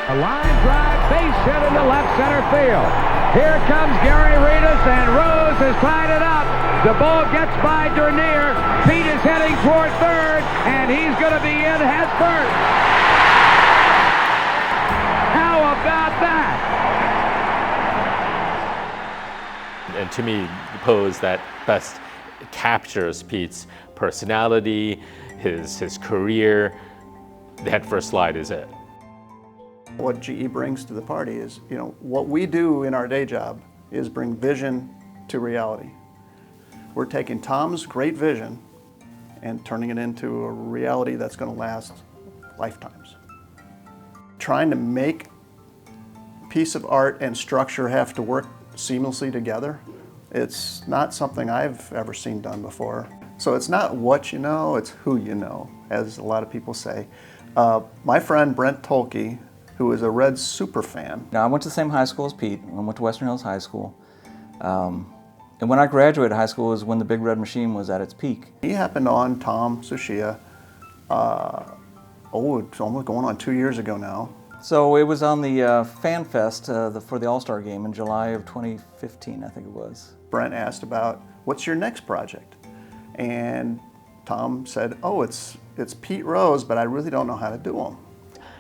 A line drive, base hit into left center field. Here comes Gary Reedus, and Rose has tied it up. The ball gets by Dernier. Pete is heading toward third, and he's going to be in head first. How about that? And to me, the pose that best captures Pete's personality, his career, the headfirst slide is it. What GE brings to the party is, what we do in our day job is bring vision to reality. We're taking Tom's great vision and turning it into a reality that's going to last lifetimes. Trying to make a piece of art and structure have to work seamlessly together, it's not something I've ever seen done before. So it's not what you know, it's who you know, as a lot of people say. My friend Brent Tholke, who is a Reds super fan. Now, I went to the same high school as Pete. I went to Western Hills High School. And when I graduated high school was when the Big Red Machine was at its peak. He happened on Tom Tsuchiya, it's almost going on 2 years ago now. So it was on the Fan Fest for the All-Star Game in July of 2015, I think it was. Brent asked about, what's your next project? And Tom said, it's Pete Rose, but I really don't know how to do them.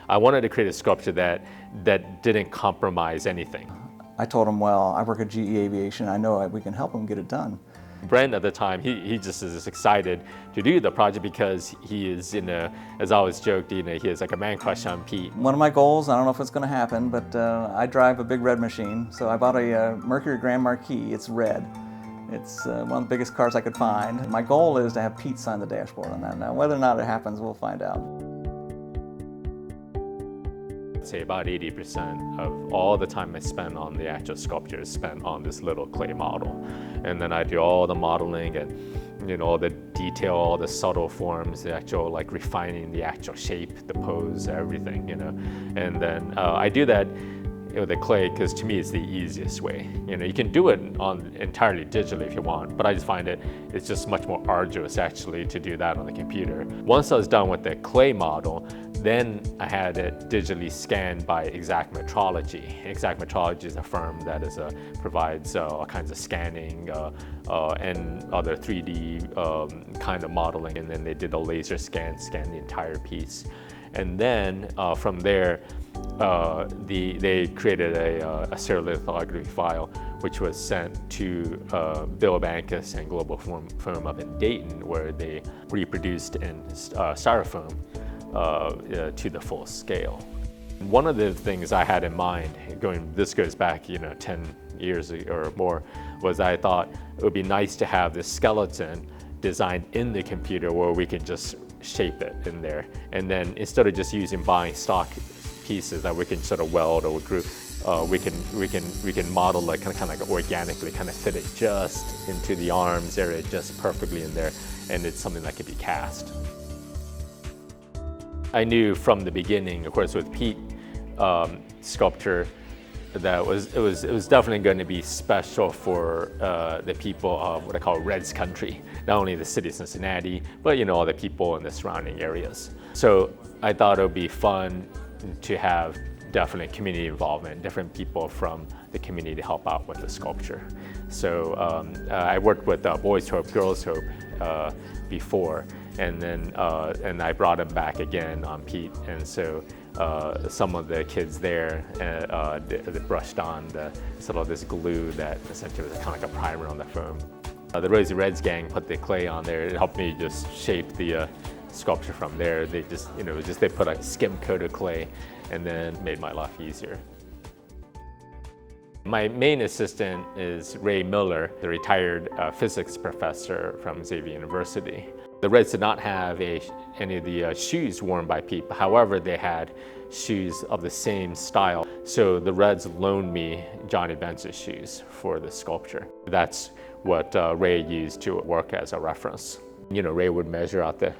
I wanted to create a sculpture that didn't compromise anything. I told him, well, I work at GE Aviation. I know we can help him get it done. Brent at the time, he just is excited to do the project because he is as I always joked, he has like a man crush on Pete. One of my goals, I don't know if it's going to happen, but I drive a Big Red Machine. So I bought a Mercury Grand Marquis. It's red. It's one of the biggest cars I could find. My goal is to have Pete sign the dashboard on that. Now, whether or not it happens, we'll find out. Say about 80% of all the time I spend on the actual sculpture is spent on this little clay model. And then I do all the modeling and all the detail, all the subtle forms, the actual refining the actual shape, the pose, everything, And then I do that with the clay because to me it's the easiest way. You can do it entirely digitally if you want, but I just find it's just much more arduous actually to do that on the computer. Once I was done with the clay model, then I had it digitally scanned by Exact Metrology. Exact Metrology is a firm that provides all kinds of scanning and other 3D kind of modeling, and then they did a laser scan the entire piece. And then from there, they created a stereolithography file, which was sent to Bill Bankus and Global Firm up in Dayton, where they reproduced in styrofoam to the full scale. One of the things I had in mind, this goes back 10 years or more, was I thought it would be nice to have this skeleton designed in the computer where we can just shape it in there. And then instead of just buying stock pieces that we can sort of weld or group, we can model kind of organically, kind of fit it just into the arms area just perfectly in there, and it's something that could be cast. I knew from the beginning, of course, with Pete sculpture, that it was definitely going to be special for the people of what I call Reds country, not only the city of Cincinnati, but all the people in the surrounding areas. So I thought it would be fun to have definite community involvement, different people from the community to help out with the sculpture. So I worked with Boys Hope, Girls Hope before, and then and I brought him back again on Pete, and so some of the kids there they brushed on this glue that essentially was kind of like a primer on the foam. The Rosie Reds gang put the clay on there. It helped me just shape the sculpture from there. They just, they put a skim coat of clay and then made my life easier. My main assistant is Ray Miller, the retired physics professor from Xavier University. The Reds did not have any of the shoes worn by Pete. However, they had shoes of the same style. So the Reds loaned me Johnny Bench's shoes for the sculpture. That's what Ray used to work as a reference. Ray would measure out the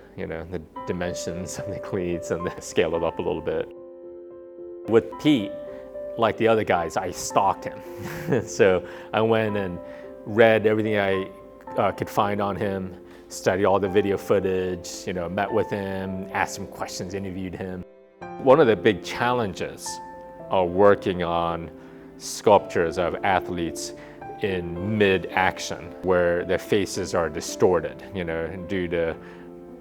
dimensions of the cleats and scale it up a little bit. With Pete, like the other guys, I stalked him. So I went and read everything I could find on him, studied all the video footage, met with him, asked him questions, interviewed him. One of the big challenges are working on sculptures of athletes in mid-action where their faces are distorted, due to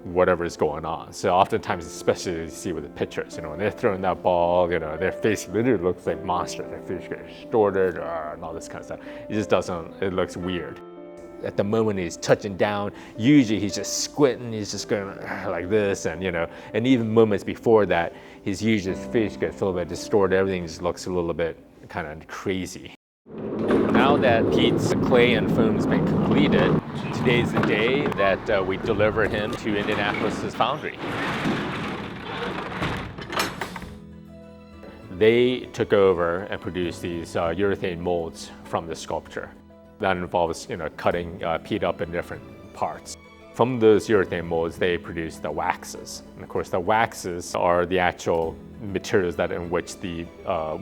whatever is going on. So oftentimes, especially you see with the pitchers, when they're throwing that ball, their face literally looks like monsters. Their face gets distorted and all this kind of stuff. It just doesn't, it looks weird. At the moment he's touching down, usually he's just squinting, he's just going like this, and and even moments before that, his face gets a little bit distorted, everything just looks a little bit kind of crazy. Now that Pete's clay and foam has been completed, today's the day that we deliver him to Indianapolis's foundry. They took over and produced these urethane molds from the sculpture. That involves, cutting Pete up in different parts. From those urethane molds, they produce the waxes. And of course, the waxes are the actual materials that in which the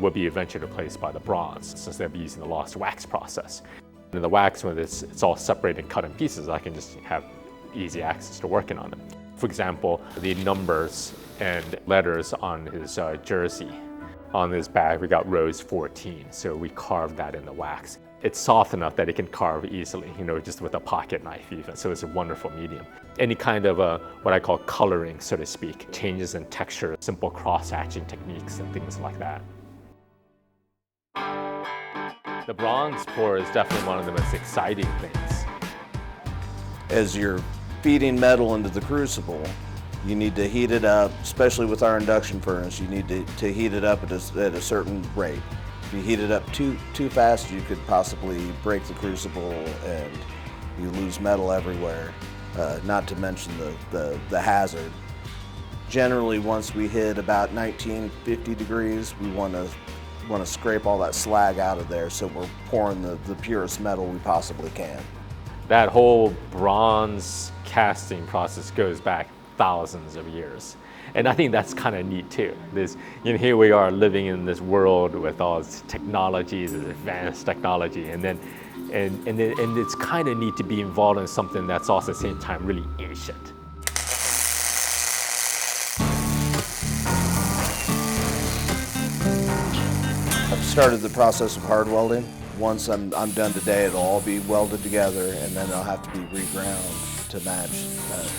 will be eventually replaced by the bronze, since they'll be using the lost wax process. And the wax, when it's all separated and cut in pieces, I can just have easy access to working on them. For example, the numbers and letters on his jersey. On his bag, we got Rose 14, so we carved that in the wax. It's soft enough that it can carve easily, just with a pocket knife even, so it's a wonderful medium. Any kind of what I call coloring, so to speak, changes in texture, simple cross-hatching techniques and things like that. The bronze pour is definitely one of the most exciting things. As you're feeding metal into the crucible, you need to heat it up, especially with our induction furnace, you need to heat it up at a certain rate. If you heat it up too fast, you could possibly break the crucible and you lose metal everywhere, not to mention the hazard. Generally, once we hit about 1950 degrees, we want to scrape all that slag out of there, so we're pouring the purest metal we possibly can. That whole bronze casting process goes back thousands of years. And I think that's kind of neat too. Here we are living in this world with all this technology, this advanced technology, and it's kind of neat to be involved in something that's also at the same time really ancient. I've started the process of hard welding. Once I'm done today, it'll all be welded together, and then they'll have to be reground to match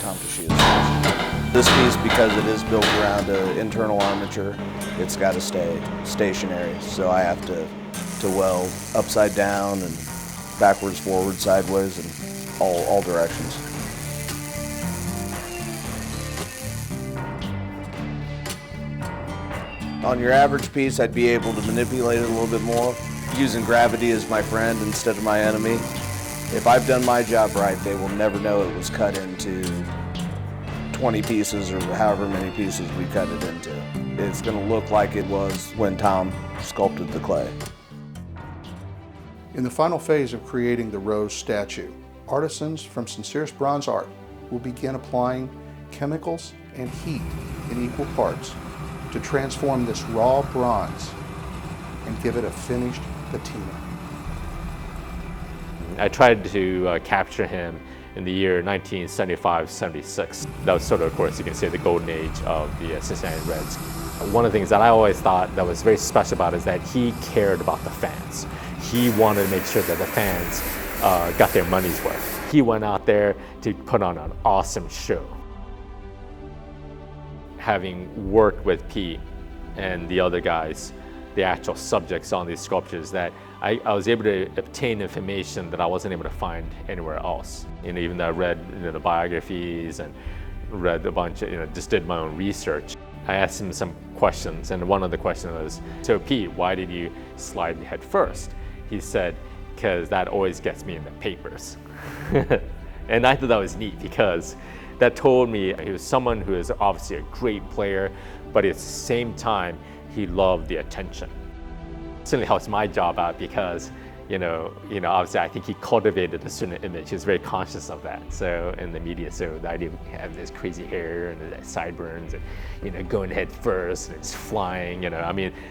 Tom Tsuchiya's. This piece, because it is built around an internal armature, it's got to stay stationary. So I have to weld upside down and backwards, forward, sideways, and all directions. On your average piece, I'd be able to manipulate it a little bit more, using gravity as my friend instead of my enemy. If I've done my job right, they will never know it was cut into 20 pieces or however many pieces we cut it into. It's going to look like it was when Tom sculpted the clay. In the final phase of creating the Rose statue, artisans from Sincerest Bronze Art will begin applying chemicals and heat in equal parts to transform this raw bronze and give it a finished patina. I tried to capture him in the year 1975-76. That was sort of course, you can say the golden age of the Cincinnati Reds. One of the things that I always thought that was very special about it is that he cared about the fans. He wanted to make sure that the fans got their money's worth. He went out there to put on an awesome show. Having worked with Pete and the other guys, the actual subjects on these sculptures, that I was able to obtain information that I wasn't able to find anywhere else. Even though I read the biographies and read a bunch of, just did my own research. I asked him some questions, and one of the questions was, so Pete, why did you slide head first? He said, because that always gets me in the papers. And I thought that was neat because that told me he was someone who is obviously a great player, but at the same time, he loved the attention. It certainly helps my job out because, obviously I think he cultivated a certain image. He was very conscious of that. So in the media, so the idea of having this crazy hair and the sideburns and, going head first and it's flying,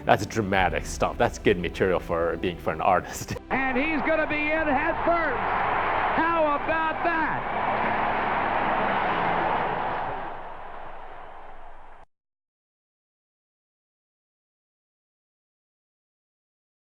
that's dramatic stuff. That's good material for an artist. And he's going to be in head first. How about that?